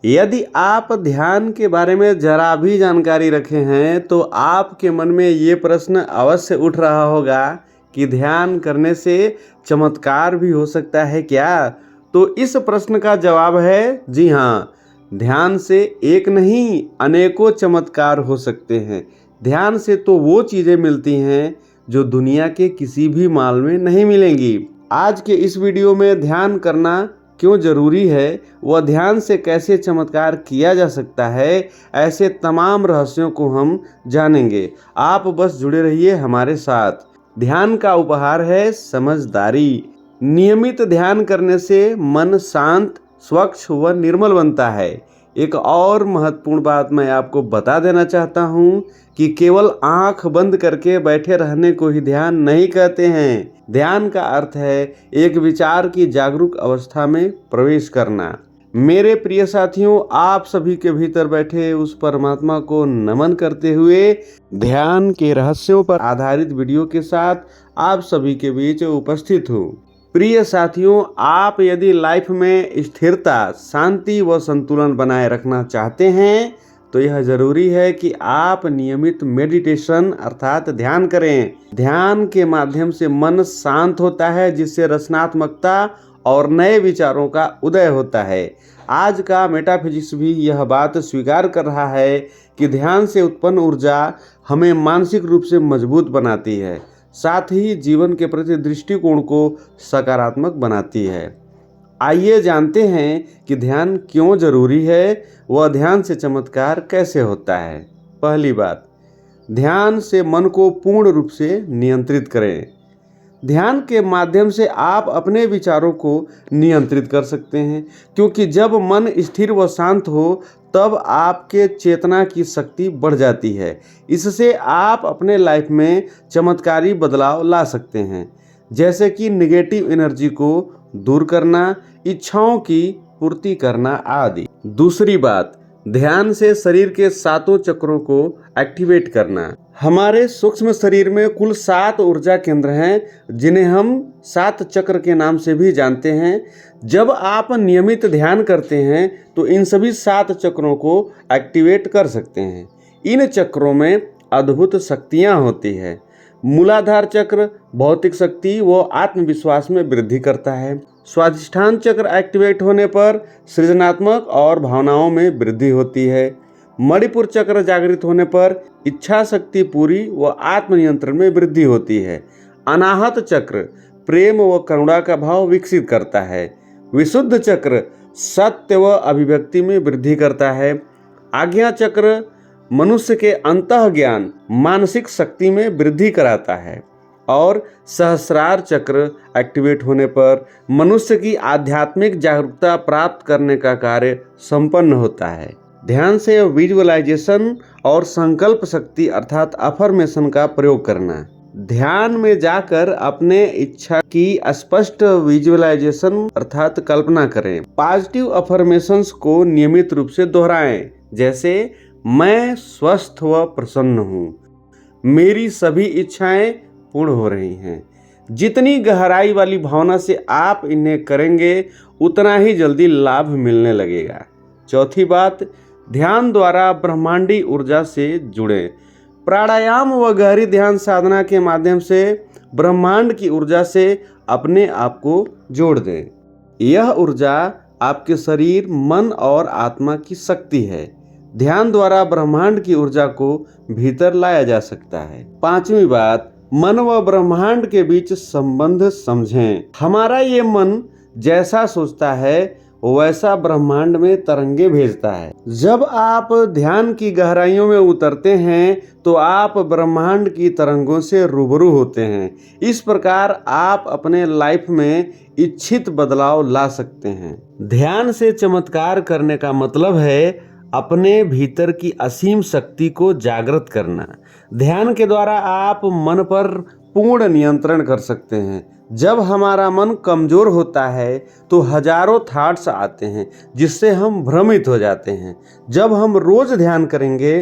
यदि आप ध्यान के बारे में जरा भी जानकारी रखे हैं तो आपके मन में ये प्रश्न अवश्य उठ रहा होगा कि ध्यान करने से चमत्कार भी हो सकता है क्या? तो इस प्रश्न का जवाब है जी हाँ। ध्यान से एक नहीं अनेकों चमत्कार हो सकते हैं। ध्यान से तो वो चीज़ें मिलती हैं जो दुनिया के किसी भी माल में नहीं मिलेंगी। आज के इस वीडियो में ध्यान करना क्यों जरूरी है, वह ध्यान से कैसे चमत्कार किया जा सकता है, ऐसे तमाम रहस्यों को हम जानेंगे। आप बस जुड़े रहिए हमारे साथ। ध्यान का उपहार है समझदारी। नियमित ध्यान करने से मन शांत, स्वच्छ व निर्मल बनता है। एक और महत्वपूर्ण बात मैं आपको बता देना चाहता हूँ कि केवल आंख बंद करके बैठे रहने को ही ध्यान नहीं कहते हैं। ध्यान का अर्थ है एक विचार की जागरूक अवस्था में प्रवेश करना। मेरे प्रिय साथियों, आप सभी के भीतर बैठे उस परमात्मा को नमन करते हुए ध्यान के रहस्यों पर आधारित वीडियो के साथ आप सभी के बीच उपस्थित हूँ। प्रिय साथियों, आप यदि लाइफ में स्थिरता, शांति व संतुलन बनाए रखना चाहते हैं तो यह जरूरी है कि आप नियमित मेडिटेशन अर्थात ध्यान करें। ध्यान के माध्यम से मन शांत होता है, जिससे रचनात्मकता और नए विचारों का उदय होता है। आज का मेटाफिजिक्स भी यह बात स्वीकार कर रहा है कि ध्यान से उत्पन्न ऊर्जा हमें मानसिक रूप से मजबूत बनाती है, साथ ही जीवन के प्रति दृष्टिकोण को सकारात्मक बनाती है। आइए जानते हैं कि ध्यान क्यों जरूरी है, वह ध्यान से चमत्कार कैसे होता है। पहली बात, ध्यान से मन को पूर्ण रूप से नियंत्रित करें। ध्यान के माध्यम से आप अपने विचारों को नियंत्रित कर सकते हैं, क्योंकि जब मन स्थिर व शांत हो तब आपके चेतना की शक्ति बढ़ जाती है। इससे आप अपने लाइफ में चमत्कारी बदलाव ला सकते हैं, जैसे कि नेगेटिव एनर्जी को दूर करना, इच्छाओं की पूर्ति करना आदि। दूसरी बात, ध्यान से शरीर के सातों चक्रों को एक्टिवेट करना। हमारे सूक्ष्म शरीर में कुल 7 ऊर्जा केंद्र हैं, जिन्हें हम 7 चक्र के नाम से भी जानते हैं। जब आप नियमित ध्यान करते हैं तो इन सभी 7 चक्रों को एक्टिवेट कर सकते हैं। इन चक्रों में अद्भुत शक्तियां होती है। मूलाधार चक्र भौतिक शक्ति व आत्मविश्वास में वृद्धि करता है। स्वाधिष्ठान चक्र एक्टिवेट होने पर सृजनात्मक और भावनाओं में वृद्धि होती है। मणिपुर चक्र जागृत होने पर इच्छा शक्ति पूरी व आत्मनियंत्रण में वृद्धि होती है। अनाहत चक्र प्रेम व करुणा का भाव विकसित करता है। विशुद्ध चक्र सत्य व अभिव्यक्ति में वृद्धि करता है। आज्ञा चक्र मनुष्य के अंतः ज्ञान, मानसिक शक्ति में वृद्धि कराता है। और सहस्रार चक्र एक्टिवेट होने पर मनुष्य की आध्यात्मिक जागरूकता प्राप्त करने का कार्य संपन्न होता है। ध्यान से विजुअलाइजेशन और संकल्प शक्ति अर्थात अफर्मेशन का प्रयोग करना। ध्यान में जाकर अपने इच्छा की स्पष्ट विजुअलाइजेशन अर्थात कल्पना करें। पॉजिटिव अफर्मेशंस को नियमित रूप से दोहराएं, जैसे मैं स्वस्थ व प्रसन्न हूँ, मेरी सभी इच्छाएं पूर्ण हो रही हैं। जितनी गहराई वाली भावना से आप इन्हें करेंगे उतना ही जल्दी लाभ मिलने लगेगा। चौथी बात, ध्यान द्वारा ब्रह्मांडी ऊर्जा से जुड़ें। प्राणायाम व गहरी ध्यान साधना के माध्यम से ब्रह्मांड की ऊर्जा से अपने आप को जोड़ दें। यह ऊर्जा आपके शरीर, मन और आत्मा की शक्ति है। ध्यान द्वारा ब्रह्मांड की ऊर्जा को भीतर लाया जा सकता है। पांचवी बात, मन व ब्रह्मांड के बीच संबंध समझें। हमारा ये मन जैसा सोचता है वैसा ब्रह्मांड में तरंगे भेजता है। जब आप ध्यान की गहराइयों में उतरते हैं तो आप ब्रह्मांड की तरंगों से रूबरू होते हैं। इस प्रकार आप अपने लाइफ में इच्छित बदलाव ला सकते हैं। ध्यान से चमत्कार करने का मतलब है अपने भीतर की असीम शक्ति को जागृत करना। ध्यान के द्वारा आप मन पर पूर्ण नियंत्रण कर सकते हैं। जब हमारा मन कमजोर होता है तो हजारों थॉट्स आते हैं, जिससे हम भ्रमित हो जाते हैं। जब हम रोज ध्यान करेंगे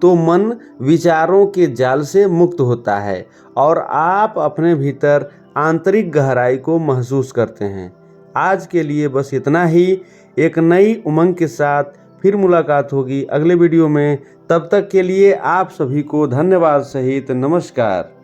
तो मन विचारों के जाल से मुक्त होता है और आप अपने भीतर आंतरिक गहराई को महसूस करते हैं। आज के लिए बस इतना ही। एक नई उमंग के साथ फिर मुलाकात होगी अगले वीडियो में। तब तक के लिए आप सभी को धन्यवाद सहित नमस्कार।